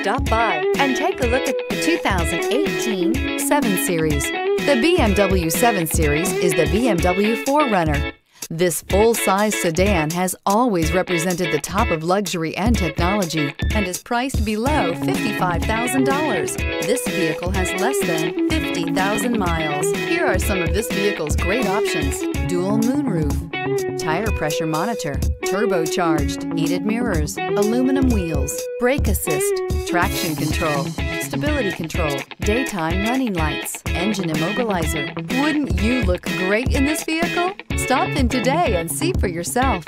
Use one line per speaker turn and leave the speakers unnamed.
Stop by and take a look at the 2018 7 Series. The BMW 7 Series is the BMW 4Runner. This full-size sedan has always represented the top of luxury and technology and is priced below $55,000. This vehicle has less than 50,000 miles. Here are some of this vehicle's great options: dual moonroof, tire pressure monitor, turbocharged, heated mirrors, aluminum wheels, brake assist, traction control, stability control, daytime running lights, engine immobilizer. Wouldn't you look great in this vehicle? Stop in today and see for yourself.